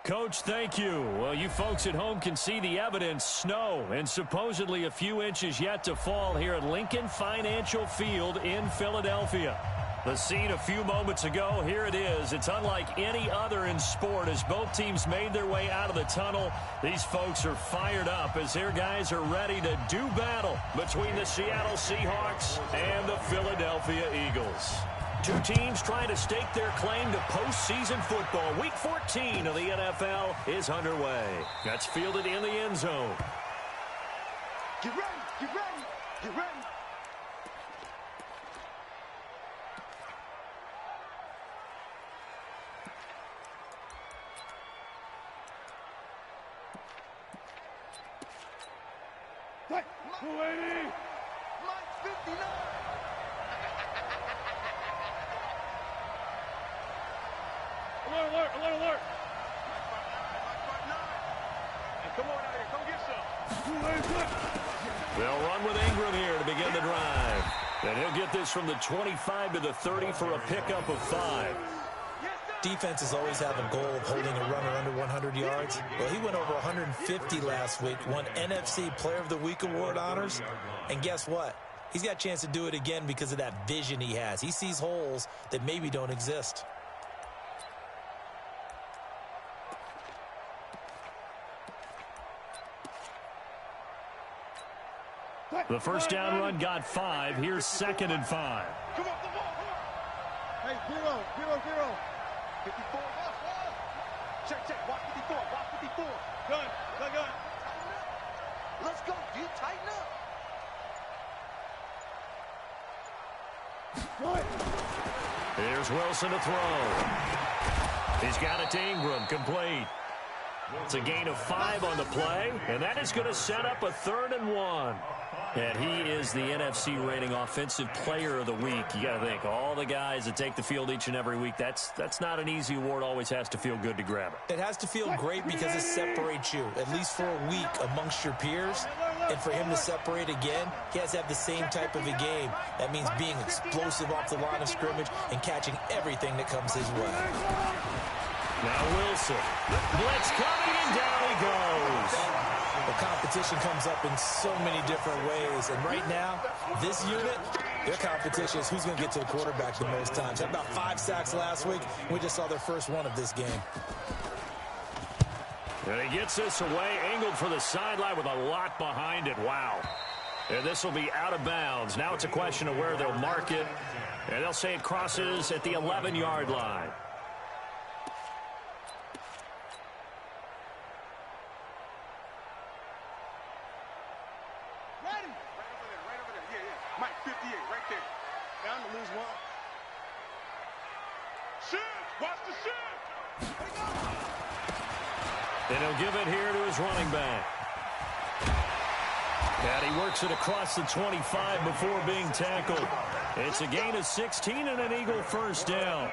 Coach, thank you. Well, you folks at home can see the evidence. Snow and supposedly a few inches yet to fall here at Lincoln Financial Field in Philadelphia. The scene a few moments ago, here it is. It's unlike any other in sport as both teams made their way out of the tunnel. These folks are fired up as their guys are ready to do battle between the Seattle Seahawks and the Philadelphia Eagles. Two teams trying to stake their claim to postseason football. Week 14 of the NFL is underway. That's fielded in the end zone. Get ready, get ready, get ready. Right, 280. Mike 59. Alert, alert, alert. Hey, come on out here. Come get some. They'll run with Ingram here to begin the drive. And he'll get this from the 25 to the 30 for a pickup of 5. Defenses always have a goal of holding a runner under 100 yards. Well, he went over 150 last week, won NFC Player of the Week award honors. And guess what? He's got a chance to do it again because of that vision he has. He sees holes that maybe don't exist. The first down run got 5. Here's 2nd and 5. Come on, come on. Hey, 0. 54. Check. Watch 54. Watch 54. Gun. Let's go, dude. Tighten up. Here's Wilson to throw. He's got it to Ingram. Complete. It's a gain of 5 on the play, and that is going to set up a 3rd and 1. And he is the NFC rating Offensive Player of the Week. You got to think, all the guys that take the field each and every week, that's not an easy award. Always has to feel good to grab it. It has to feel great because it separates you, at least for a week, amongst your peers. And for him to separate again, he has to have the same type of a game. That means being explosive off the line of scrimmage and catching everything that comes his way. Now Wilson. Blitz coming, and down he goes. The competition comes up in so many different ways. And right now, this unit, their competition is who's going to get to the quarterback the most times. Had about 5 sacks last week. We just saw their first one of this game. And he gets this away, angled for the sideline with a lot behind it. Wow. And this will be out of bounds. Now it's a question of where they'll mark it. And they'll say it crosses at the 11-yard line. And he'll give it here to his running back. And he works it across the 25 before being tackled. It's a gain of 16 and an Eagle first down.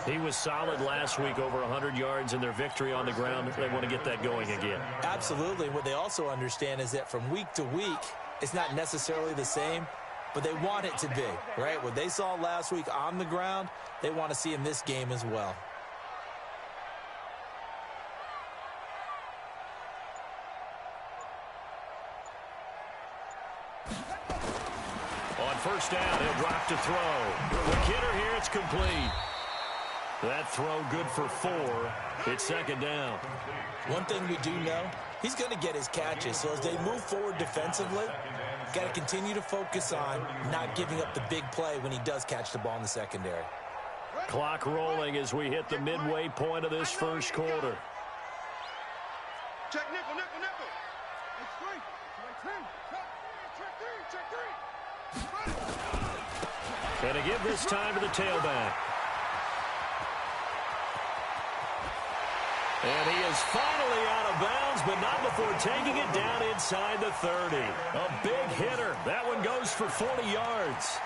He was solid last week, over 100 yards in their victory on the ground. They want to get that going again. Absolutely. What they also understand is that from week to week, it's not necessarily the same, but they want it to be, right? What they saw last week on the ground, they want to see in this game as well. On first down, he'll drop to throw. The kidder here, it's complete. That throw good for 4. It's 2nd down. One thing we do know, he's going to get his catches. So as they move forward defensively, got to continue to focus on not giving up the big play when he does catch the ball in the secondary. Clock rolling as we hit the midway point of this first quarter. Check nickel. It's 3. Check 3. And to give this time to the tailback. And he is finally out of bounds, but not before taking it down inside the 30. A big hitter. That one goes for 40 yards.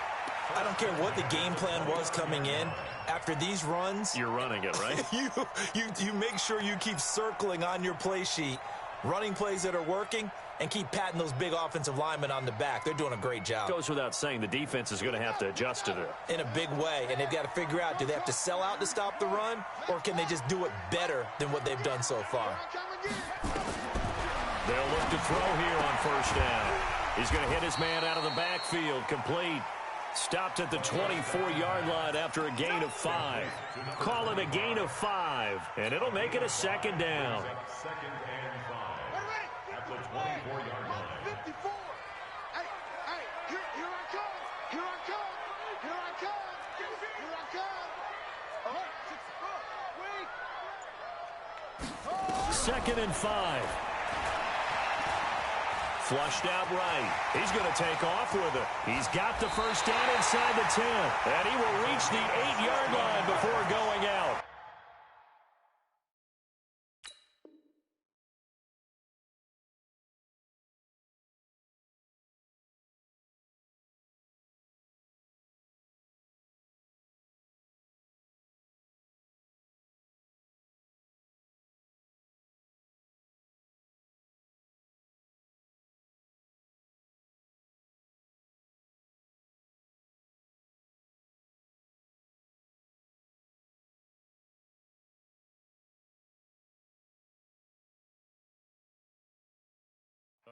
I don't care what the game plan was coming in. After these runs, you're running it, right? you make sure you keep circling on your play sheet running plays that are working, and keep patting those big offensive linemen on the back. They're doing a great job. Goes without saying the defense is going to have to adjust to it. In a big way, and they've got to figure out, do they have to sell out to stop the run, or can they just do it better than what they've done so far? They'll look to throw here on first down. He's going to hit his man out of the backfield. Complete. Stopped at the 24-yard line after a gain of 5. Call it a gain of 5, and it'll make it a second down. Second and 5 at the 24-yard line. 54. Hey, here I come. Here I come. Here I come. Here I come. Second and 5. Flushed out right. He's going to take off with it. He's got the first down inside the 10. And he will reach the 8-yard line before going out.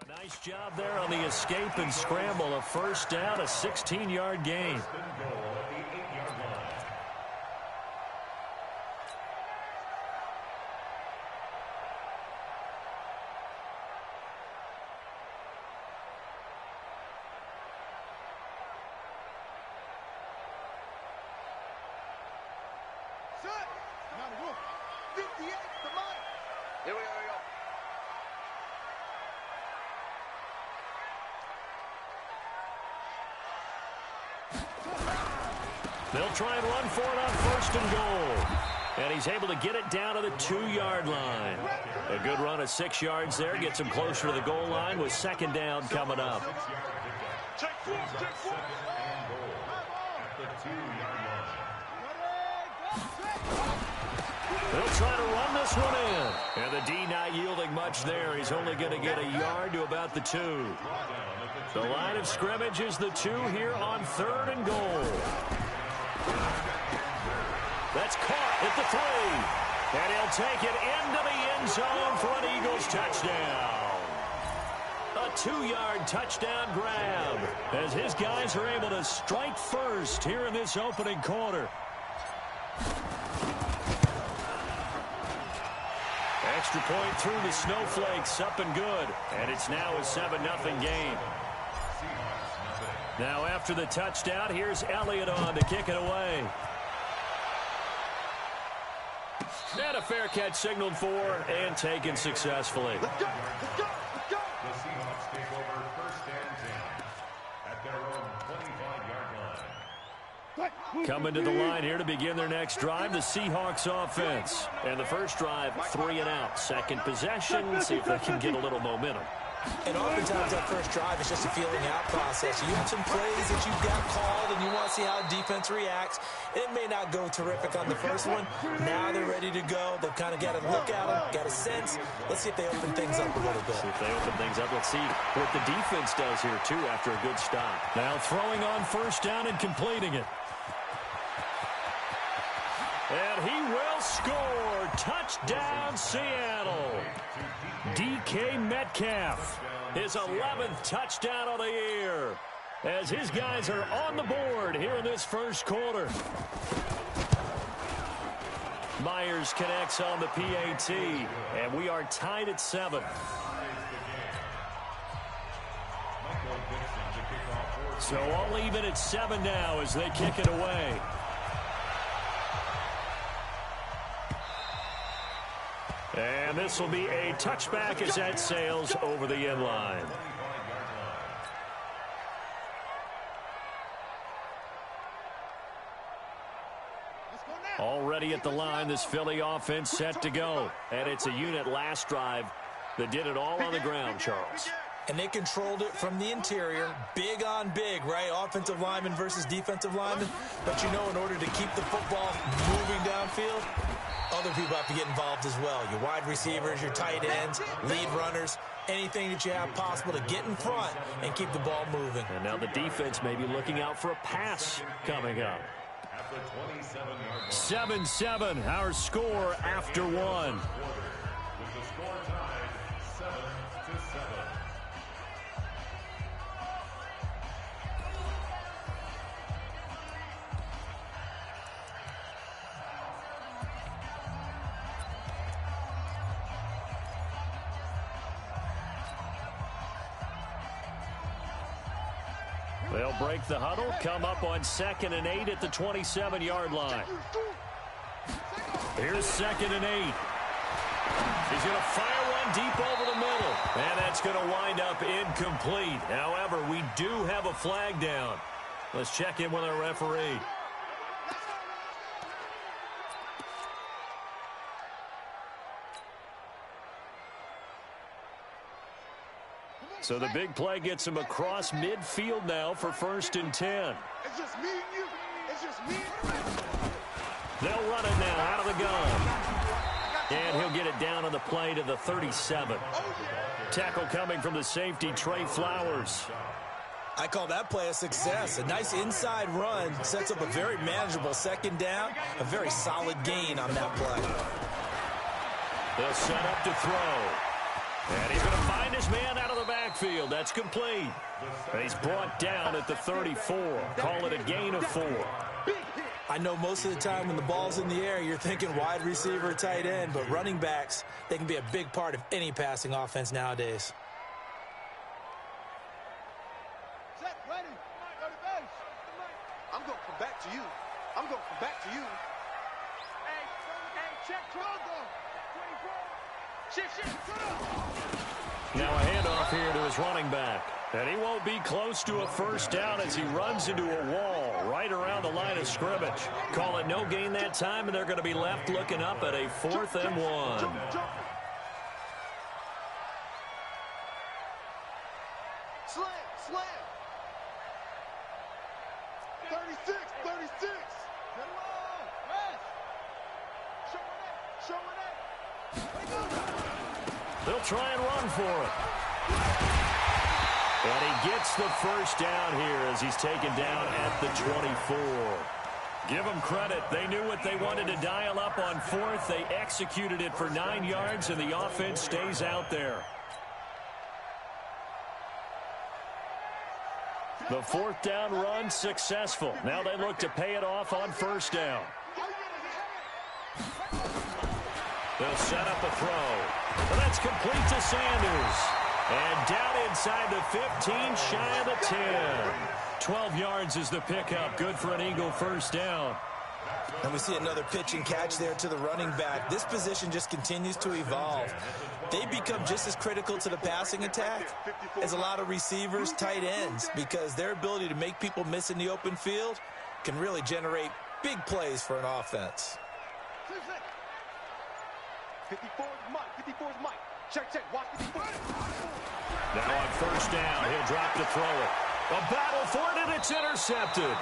A nice job there on the escape and scramble. A first down, a 16-yard gain. Set. 58, the money. Here we go. They'll try and run for it on first and goal. And he's able to get it down to the 2-yard line. A good run of 6 yards there. Gets him closer to the goal line with second down coming up. Take four. They'll try to run this one in. And the D not yielding much there. He's only going to get a yard to about the 2. The line of scrimmage is the 2 here on third and goal. That's caught at the 3. And he'll take it into the end zone for an Eagles touchdown. A 2-yard touchdown grab as his guys are able to strike first here in this opening quarter. Extra point through the snowflakes, up and good. And it's now a 7-0 game. Now after the touchdown, here's Elliott on to kick it away. And a fair catch signaled for and taken successfully. Let's go. The Seahawks take over first and 10 at their own 25-yard line. Coming to the line here to begin their next drive, the Seahawks offense. And the first drive, 3 and out. Second possession, see if they can get a little momentum. And oftentimes that first drive is just a feeling out process. You have some plays that you've got called and you want to see how defense reacts. It may not go terrific on the first one. Now they're ready to go. They've kind of got a look at them, got a sense. Let's see if they open things up a little bit. See if they open things up. Let's see what the defense does here, too, after a good stop. Now throwing on first down and completing it. And he will score. Touchdown, Seattle. DK Metcalf, his 11th touchdown of the year, as his guys are on the board here in this first quarter. Myers connects on the PAT, and we are tied at 7. So all even at 7 now as they kick it away. And this will be a touchback as that sails over the end line. Already at the line, this Philly offense set to go. And it's a unit last drive that did it all on the ground, Charles. And they controlled it from the interior, big on big, right? Offensive lineman versus defensive lineman. But you know, in order to keep the football moving downfield, Other people have to get involved as well. Your wide receivers, your tight ends, lead runners, anything that you have possible to get in front and keep the ball moving. And now the defense may be looking out for a pass coming up. 7-7, our score after one. With the score tied 7-7. They'll break the huddle, come up on 2nd and 8 at the 27-yard line. Here's 2nd and 8. He's going to fire one deep over the middle, and that's going to wind up incomplete. However, we do have a flag down. Let's check in with our referee. So the big play gets him across midfield now for 1st and 10. It's just me and you. It's just me and you. They'll run it now out of the gun. And he'll get it down on the play to the 37. Tackle coming from the safety, Trey Flowers. I call that play a success. A nice inside run sets up a very manageable 2nd down. A very solid gain on that play. They'll set up to throw. And he's going to find his man out of the backfield. That's complete. And he's brought down at the 34. Call it a gain of 4. I know most of the time when the ball's in the air, you're thinking wide receiver, tight end, but running backs, they can be a big part of any passing offense nowadays. Set, ready. Go to base. I'm going to come back to you. I'm going to come back to you. Hey, check 12, though. 24. Shit. Now a handoff here to his running back. And he won't be close to a 1st down as he runs into a wall right around the line of scrimmage. Call it no gain that time, and they're going to be left looking up at a 4th and 1. Slam. 36. They'll try and run for it. And he gets the 1st down here as he's taken down at the 24. Give them credit. They knew what they wanted to dial up on 4th. They executed it for 9 yards, and the offense stays out there. The 4th down run successful. Now they look to pay it off on 1st down. They'll set up a throw. Well, that's complete to Sanders. And down inside the 15, shy of the 10. 12 yards is the pickup. Good for an Eagle 1st down. And we see another pitch and catch there to the running back. This position just continues to evolve. They become just as critical to the passing attack as a lot of receivers, tight ends, because their ability to make people miss in the open field can really generate big plays for an offense. 54 is Mike. Check. Watch 54. Now on 1st down, he'll drop to throw it. A battle for it, and it's intercepted.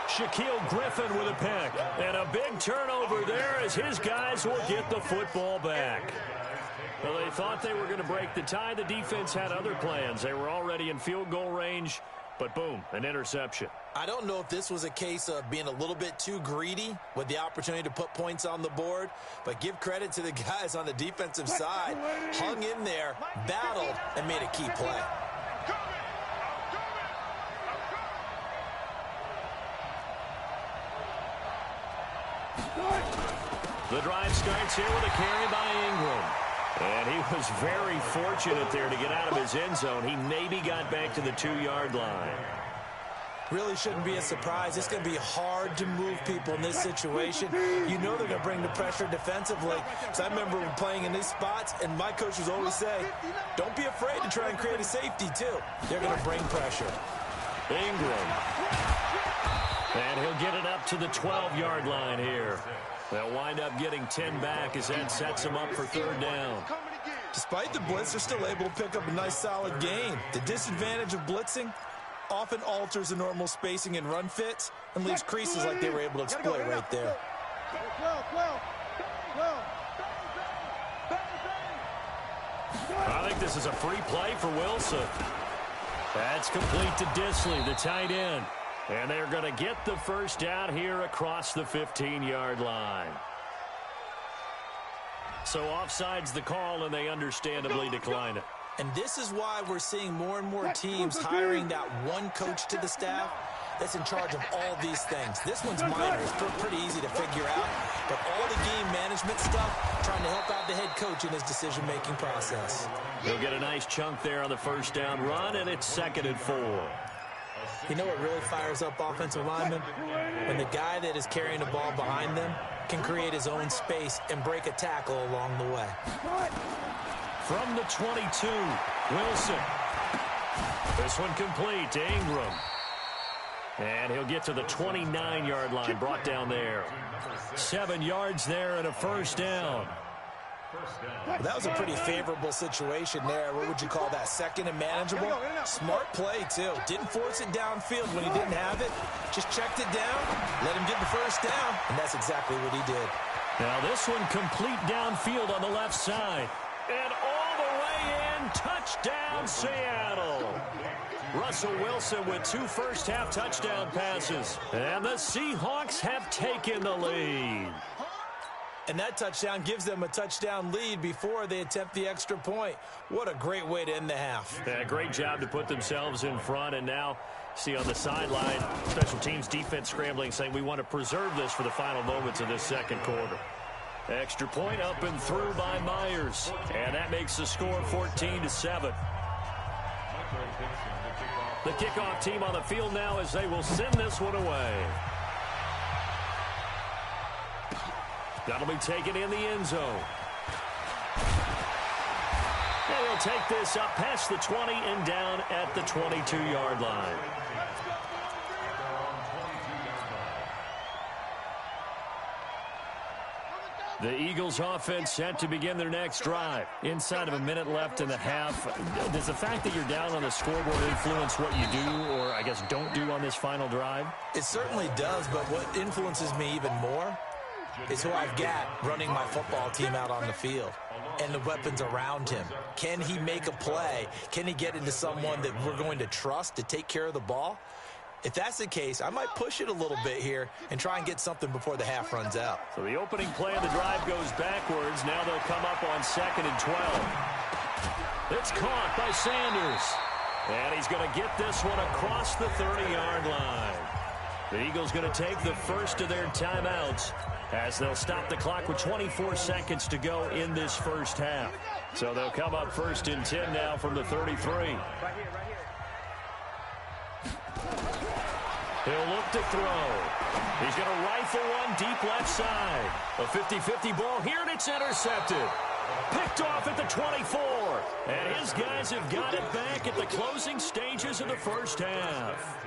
Shaquille Griffin with a pick. And a big turnover there as his guys will get the football back. Well, they thought they were going to break the tie. The defense had other plans. They were already in field goal range, but boom, an interception. I don't know if this was a case of being a little bit too greedy with the opportunity to put points on the board, but give credit to the guys on the defensive side. Hung in there, battled, and made a key play. The drive starts here with a carry by Ingram. And he was very fortunate there to get out of his end zone. He maybe got back to the 2-yard line. Really shouldn't be a surprise. It's going to be hard to move people in this situation. You know they're going to bring the pressure defensively. So I remember playing in these spots, and my coaches always say, don't be afraid to try and create a safety, too. They're going to bring pressure. Ingram. And he'll get it up to the 12-yard line here. They'll wind up getting 10 back as that sets them up for 3rd down. Despite the blitz, they're still able to pick up a nice solid gain. The disadvantage of blitzing often alters the normal spacing and run fits and leaves creases like they were able to exploit right there. 12. like this is a free play for Wilson. That's complete to Disley, the tight end. And they're going to get the first down here across the 15-yard line. So offside's the call, and they understandably decline it. And this is why we're seeing more and more teams hiring that one coach to the staff that's in charge of all these things. This one's minor. It's pretty easy to figure out. But all the game management stuff, trying to help out the head coach in his decision-making process. He'll get a nice chunk there on the first down run, and it's 2nd and 4. You know what really fires up offensive linemen? When the guy that is carrying the ball behind them can create his own space and break a tackle along the way. From the 22, Wilson. This one complete to Ingram. And he'll get to the 29-yard line, brought down there. 7 yards there and a first down. Well, that was a pretty favorable situation there. What would you call that? Second and manageable? Smart play, too. Didn't force it downfield when he didn't have it. Just checked it down, let him get the first down, and that's exactly what he did. Now this one complete downfield on the left side. And all the way in, touchdown Seattle. Russell Wilson with 2 first-half touchdown passes. And the Seahawks have taken the lead. And that touchdown gives them a touchdown lead before they attempt the extra point. What a great way to end the half. Yeah, great job to put themselves in front. And now, see on the sideline, special teams defense scrambling, saying we want to preserve this for the final moments of this second quarter. Extra point up and through by Myers. And that makes the score 14-7. The kickoff team on the field now as they will send this one away. That'll be taken in the end zone. And he'll take this up past the 20 and down at the 22-yard line. The Eagles offense set to begin their next drive. Inside of a minute left in the half. Does the fact that you're down on the scoreboard influence what you do, or I guess don't do on this final drive? It certainly does, but what influences me even more is who I've got running my football team out on the field and the weapons around him. Can he make a play? Can he get into someone that we're going to trust to take care of the ball? If that's the case, I might push it a little bit here and try and get something before the half runs out. So the opening play of the drive goes backwards. Now they'll come up on 2nd and 12. It's caught by Sanders. And he's going to get this one across the 30-yard line. The Eagles going to take the first of their timeouts as they'll stop the clock with 24 seconds to go in this first half. So they'll come up 1st and 10 now from the 33. He'll look to throw. He's going to rifle one deep left side. A 50-50 ball here, and it's intercepted. Picked off at the 24. And his guys have got it back at the closing stages of the first half.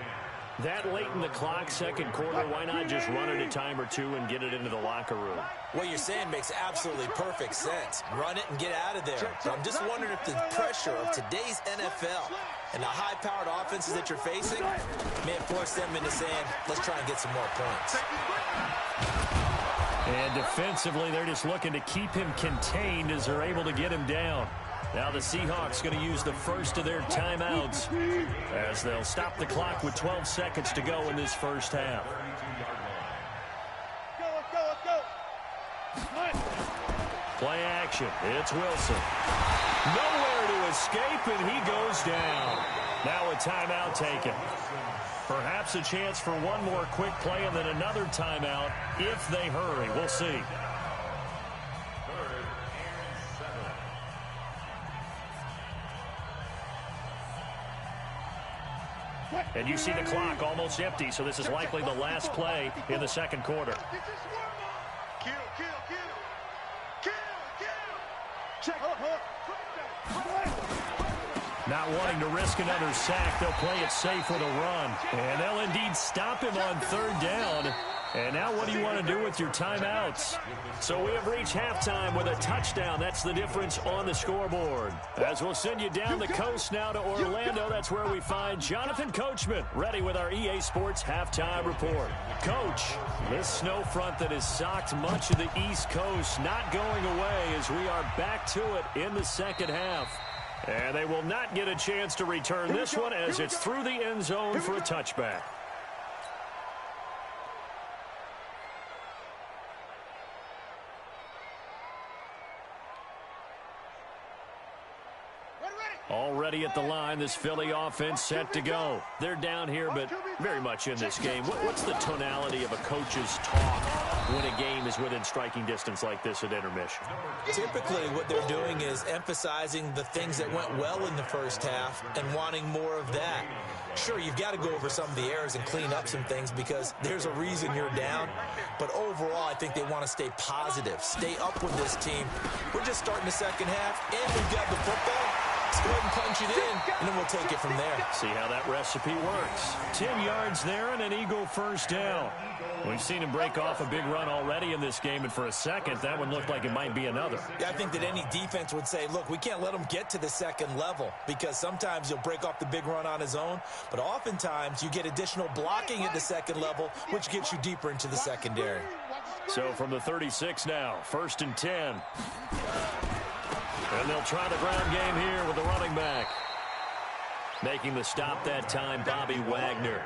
That late in the clock, second quarter, why not just run it a time or two and get it into the locker room? What you're saying makes absolutely perfect sense. Run it and get out of there. But I'm just wondering if the pressure of today's NFL and the high-powered offenses that you're facing may force them into saying, let's try and get some more points. And defensively, they're just looking to keep him contained as they're able to get him down. Now the Seahawks going to use the first of their timeouts as they'll stop the clock with 12 seconds to go in this first half. Play action. It's Wilson. Nowhere to escape, and he goes down. Now a timeout taken. Perhaps a chance for one more quick play and then another timeout if they hurry. We'll see. And you see the clock almost empty, so this is likely the last play in the second quarter. Not wanting to risk another sack, they'll play it safe with a run. And they'll indeed stop him on 3rd down. And now what do you want to do with your timeouts? So we have reached halftime with a touchdown. That's the difference on the scoreboard. As we'll send you down the coast now to Orlando, that's where we find Jonathan Coachman, ready with our EA Sports halftime report. Coach, this snow front that has socked much of the East Coast not going away as we are back to it in the second half. And they will not get a chance to return this one as it's through the end zone for a touchback. Already at the line, this Philly offense set to go. They're down here, but very much in this game. What's the tonality of a coach's talk when a game is within striking distance like this at intermission? Typically, what they're doing is emphasizing the things that went well in the first half and wanting more of that. Sure, you've got to go over some of the errors and clean up some things because there's a reason you're down. But overall, I think they want to stay positive, stay up with this team. We're just starting the second half, and we've got the football. Let's go ahead and punch it in, and then we'll take it from there. See how that recipe works. 10 yards there and an Eagle first down. We've seen him break off a big run already in this game, and for a second, that one looked like it might be another. Yeah, I think that any defense would say, look, we can't let him get to the second level because sometimes he'll break off the big run on his own, but oftentimes you get additional blocking at the second level, which gets you deeper into the secondary. So from the 36 now, 1st and 10. And they'll try the ground game here with the running back. Making the stop that time, Bobby Wagner.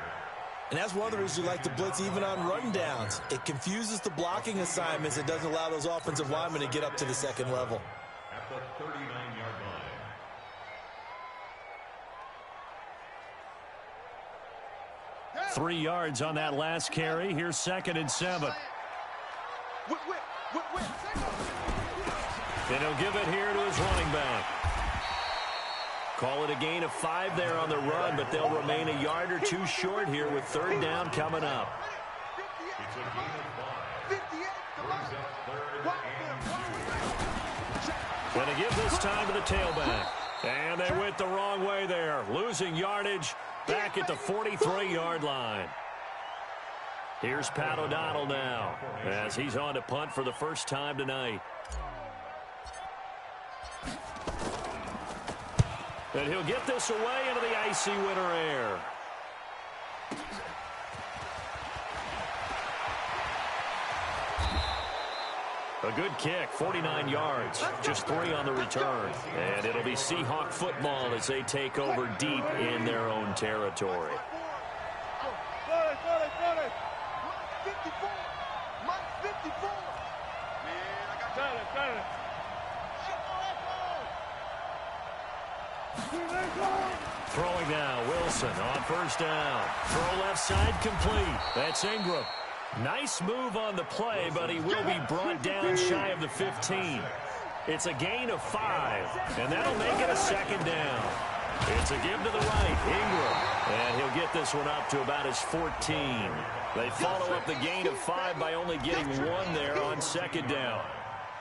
And that's one of the reasons we like to blitz even on run downs. It confuses the blocking assignments. It doesn't allow those offensive linemen to get up to the second level. At the 39-yard line. 3 yards on that last carry. Here's 2nd and 7. And he'll give it here to his running back. Call it a gain of 5 there on the run, but they'll remain a yard or two short here with 3rd down coming up. It's a gain of 5. Going to give this time to the tailback. And they went the wrong way there, losing yardage back at the 43-yard line. Here's Pat O'Donnell now as he's on to punt for the first time tonight. And he'll get this away into the icy winter air. A good kick, 49 yards, just 3 on the return. And it'll be Seahawk football as they take over deep in their own territory. 54. Mike 54. Man, I got it. Throwing now, Wilson on 1st down. Throw left side complete. That's Ingram. Nice move on the play, but he will be brought down shy of the 15. It's a gain of 5, and that'll make it a 2nd down. It's a give to the right, Ingram. And he'll get this one up to about his 14. They follow up the gain of 5 by only getting 1 there on 2nd down.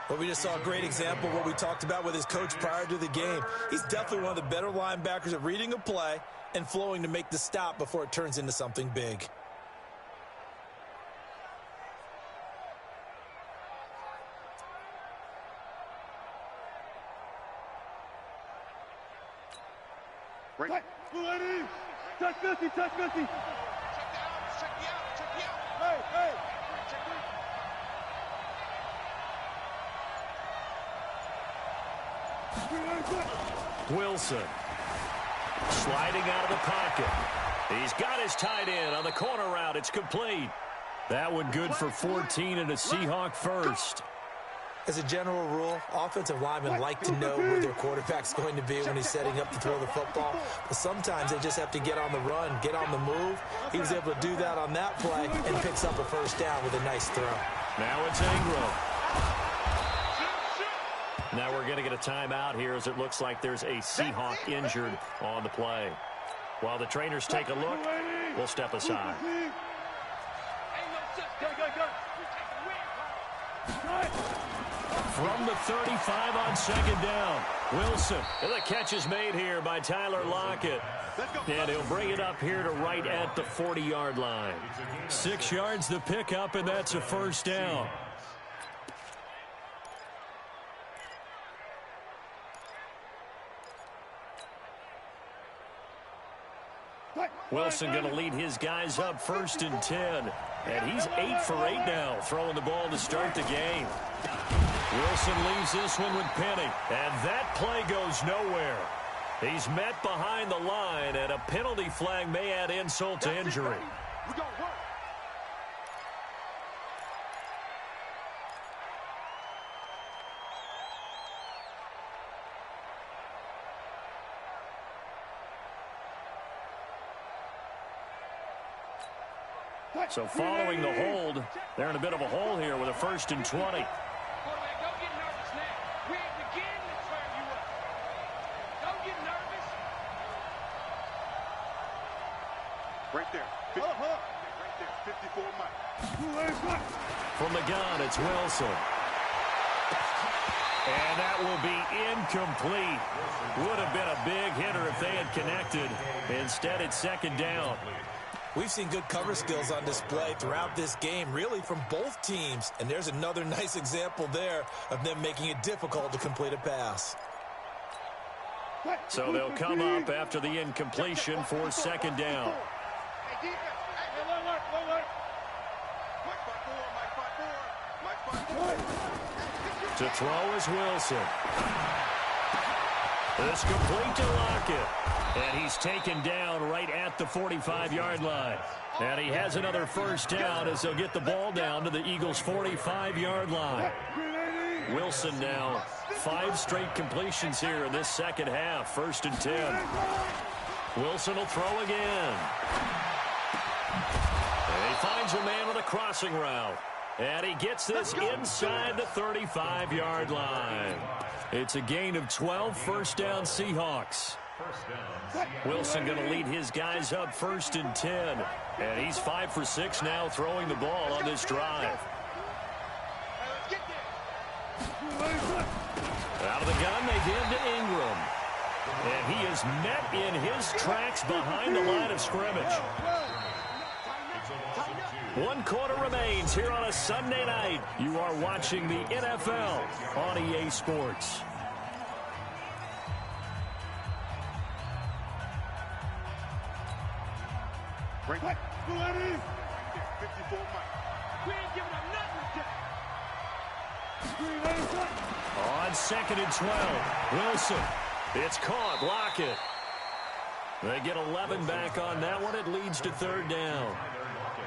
Well, we just saw a great example of what we talked about with his coach prior to the game. He's definitely one of the better linebackers at reading a play and flowing to make the stop before it turns into something big. Right. Touch 50, touch 50. Check me out. Hey. Wilson sliding out of the pocket. He's got his tight end on the corner route. It's complete. That one good for 14 and a Seahawk first. As a general rule, offensive linemen like to know where their quarterback's going to be when he's setting up to throw the football. But sometimes they just have to get on the run, get on the move. He was able to do that on that play and picks up a 1st down with a nice throw. Now it's Ingram. Now we're going to get a timeout here as it looks like there's a Seahawk injured on the play. While the trainers take a look, we'll step aside. From the 35 on 2nd down, Wilson. And the catch is made here by Tyler Lockett. And he'll bring it up here to right at the 40-yard line. 6 yards the pickup, and that's a 1st down. Wilson going to lead his guys up 1st and 10. And he's 8 for 8 now, throwing the ball to start the game. Wilson leaves this one with Penny. And that play goes nowhere. He's met behind the line, and a penalty flag may add insult to injury. We go work. So following the hold, they're in a bit of a hole here with a 1st and 20. Quarterback, don't get nervous now. We ain't beginning to fire you up. Don't get nervous. Right there. Right there. 54 Mike. From the gun, it's Wilson. And that will be incomplete. Would have been a big hitter if they had connected. Instead, it's 2nd down. We've seen good cover skills on display throughout this game, really from both teams. And there's another nice example there of them making it difficult to complete a pass. So they'll come up after the incompletion for 2nd down. Hey, defense. Hey, look. Mike 5-4. To throw is Wilson. It's complete to Lockett. And he's taken down right at the 45-yard line. And he has another 1st down as they'll get the ball down to the Eagles' 45-yard line. Wilson now 5 straight completions here in this 2nd half. 1st and 10. Wilson will throw again. And he finds a man on a crossing route. And he gets this inside the 35-yard line. It's a gain of 12, 1st down Seahawks. Wilson going to lead his guys up 1st and 10. And he's 5 for 6 now throwing the ball on this drive. Out of the gun, they give to Ingram. And he is met in his tracks behind the line of scrimmage. 1 quarter remains here on a Sunday night. You are watching the NFL on EA Sports. Right there. 54 Mike. We ain't giving up nothing. On 2nd and 12, Wilson. It's caught. Lockett. They get 11 back on that one. It leads to 3rd down.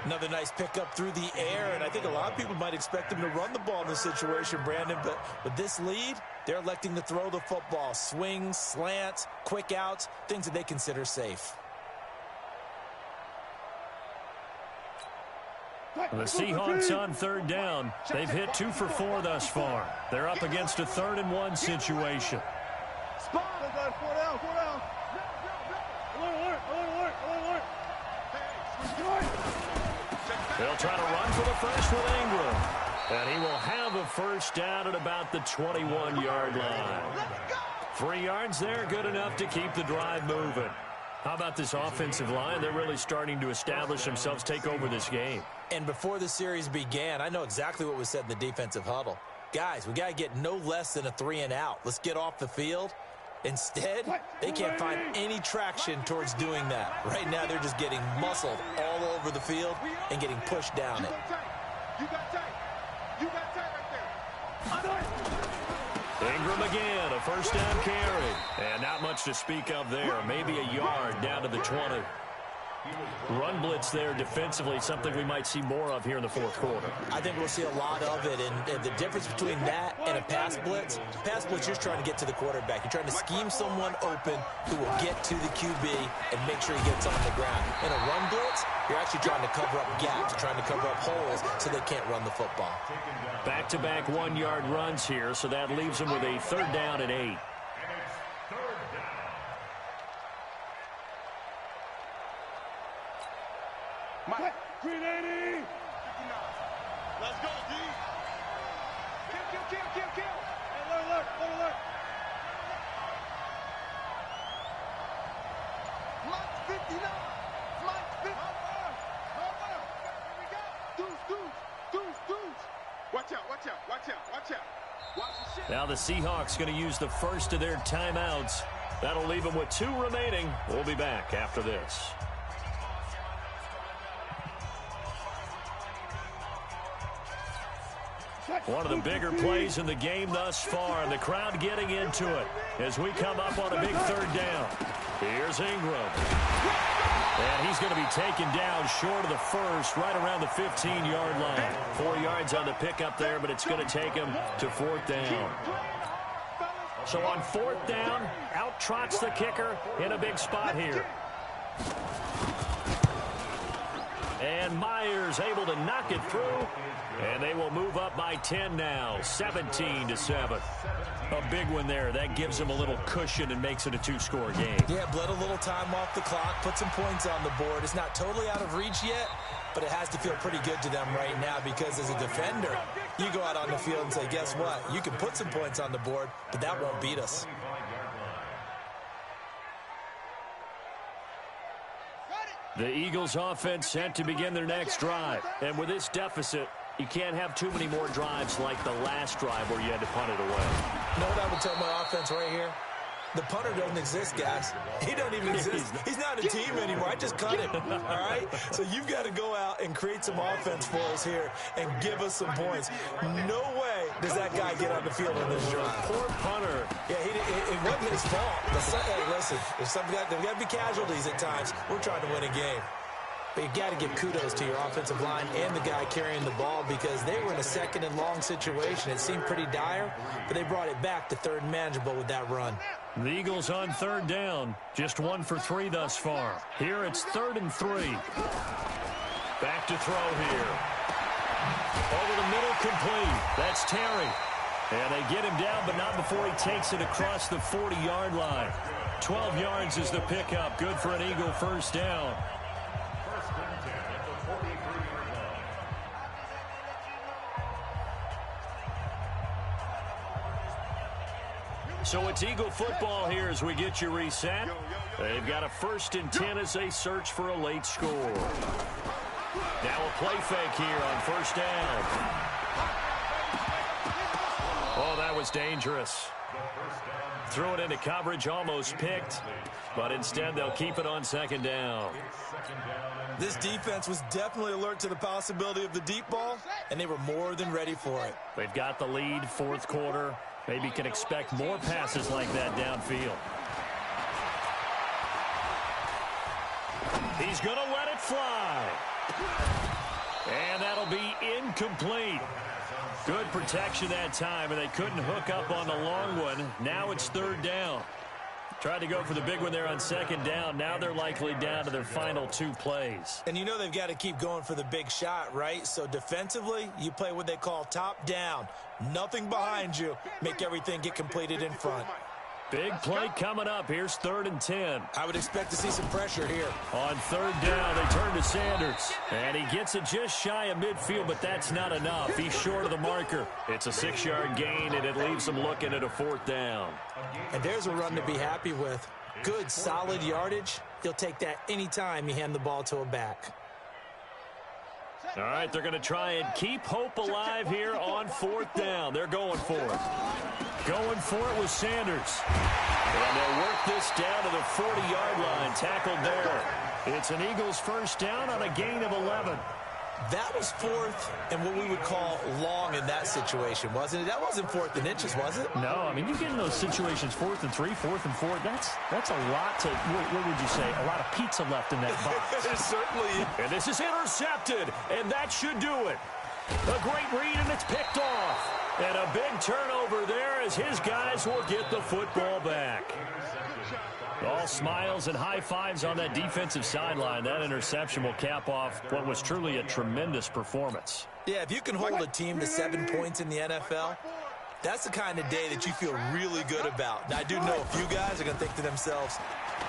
Another nice pickup through the air, and I think a lot of people might expect them to run the ball in this situation, Brandon, but with this lead, they're electing to throw the football. Swings, slants, quick outs, things that they consider safe. The Seahawks on 3rd down. They've hit 2 for 4 thus far. They're up against a 3rd and 1 situation. Spot. 4 down. They'll try to run for the first with Ingram. And he will have a 1st down at about the 21-yard line. 3 yards there, good enough to keep the drive moving. How about this offensive line? They're really starting to establish themselves, take over this game. And before the series began, I know exactly what was said in the defensive huddle. Guys, we got to get no less than a 3 and out. Let's get off the field. Instead, they can't find any traction towards doing that. Right now, they're just getting muscled all over the field and getting pushed down it. You got tight right there. Ingram again, a 1st down carry. And not much to speak of there. Maybe a yard down to the 20. Run blitz there defensively, something we might see more of here in the 4th quarter. I think we'll see a lot of it, and the difference between that and a pass blitz, you're just trying to get to the quarterback. You're trying to scheme someone open who will get to the QB and make sure he gets on the ground. In a run blitz, you're actually trying to cover up gaps, trying to cover up holes so they can't run the football. Back-to-back 1-yard runs here, so that leaves them with a 3rd down and 8. Mike. 380. Let's go, D. Kill. Hey, look. Mike 59. Mike 50. Here we go. Deuce. Watch out. Now the Seahawks going to use the first of their timeouts. That'll leave them with 2 remaining. We'll be back after this. One of the bigger plays in the game thus far, and the crowd getting into it as we come up on a big third down. Here's Ingram. And he's going to be taken down short of the first, right around the 15-yard line. 4 yards on the pickup there, but it's going to take him to fourth down. So on fourth down, out trots the kicker in a big spot here. And Myers able to knock it through. And they will move up by 10 now, 17-7. A big one there. That gives them a little cushion and makes it a two-score game. Yeah, bled a little time off the clock, put some points on the board. It's not totally out of reach yet, but it has to feel pretty good to them right now because as a defender, you go out on the field and say, guess what? You can put some points on the board, but that won't beat us. The Eagles offense set to begin their next drive. And with this deficit, you can't have too many more drives like the last drive where you had to punt it away. You know what I would tell my offense right here? The punter doesn't exist, guys. He don't even exist. He's not a team anymore. I just cut him, all right? So you've got to go out and create some offense for us here and give us some points. No way does that guy get on the field in this drive. Poor punter. Yeah, it wasn't his fault. Hey, listen, there's got to be casualties at times. We're trying to win a game. But you got to give kudos to your offensive line and the guy carrying the ball because they were in a second and long situation. It seemed pretty dire, but they brought it back to third and manageable with that run. The Eagles on third down, just 1 for 3 thus far. Here it's 3rd and 3. Back to throw here. Over the middle, complete. That's Terry. And they get him down, but not before he takes it across the 40-yard line. 12 yards is the pickup. Good for an Eagle first down. So it's Eagle football here as we get you reset. They've got a 1st and 10 as they search for a late score. Now a play fake here on first down. Oh, that was dangerous. Threw it into coverage, almost picked, but instead they'll keep it on 2nd down. This defense was definitely alert to the possibility of the deep ball, and they were more than ready for it. They've got the lead, 4th quarter. Maybe can expect more passes like that downfield. He's going to let it fly. And that'll be incomplete. Good protection that time, and they couldn't hook up on the long one. Now it's 3rd down. Tried to go for the big one there on 2nd down. Now they're likely down to their final 2 plays. And you know they've got to keep going for the big shot, right? So defensively, you play what they call top down. Nothing behind you. Make everything get completed in front. Big play coming up. Here's 3rd and 10. I would expect to see some pressure here. On 3rd down, they turn to Sanders. And he gets it just shy of midfield, but that's not enough. He's short of the marker. It's a 6-yard gain, and it leaves them looking at a 4th down. And there's a run to be happy with. Good, solid yardage. He'll take that anytime you hand the ball to a back. All right, they're going to try and keep hope alive here on 4th down. They're going for it. Going for it with Sanders. And they'll work this down to the 40-yard line. Tackled there. It's an Eagles first down on a gain of 11. That was 4th and what we would call long in that situation, wasn't it? That wasn't 4th and inches, was it? No, I mean, you get in those situations 4th and 3, 4th and 4. That's a lot to, what would you say, a lot of pizza left in that box. It certainly is. And this is intercepted, and that should do it. A great read, and it's picked off. And a big turnover there as his guys will get the football back. All smiles and high fives on that defensive sideline. That interception will cap off what was truly a tremendous performance. Yeah, if you can hold a team to 7 points in the NFL, that's the kind of day that you feel really good about. Now, I do know a few guys are going to think to themselves,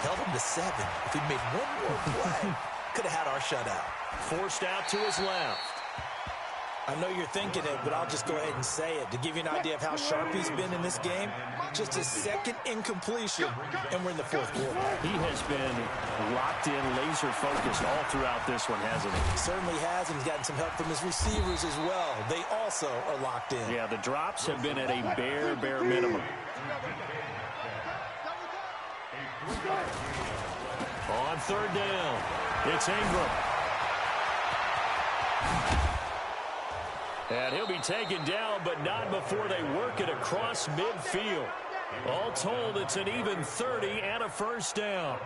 held him to 7. If he made one more play, could have had our shutout. Forced out to his left. I know you're thinking it, but I'll just go ahead and say it. To give you an idea of how sharp he's been in this game, just his 2nd incompletion, and we're in the 4th quarter. He has been locked in, laser-focused all throughout this one, hasn't he? Certainly has, and he's gotten some help from his receivers as well. They also are locked in. Yeah, the drops have been at a bare minimum. On 3rd down, it's Ingram. And he'll be taken down, but not before they work it across midfield. All told, it's an even 30 and a first down.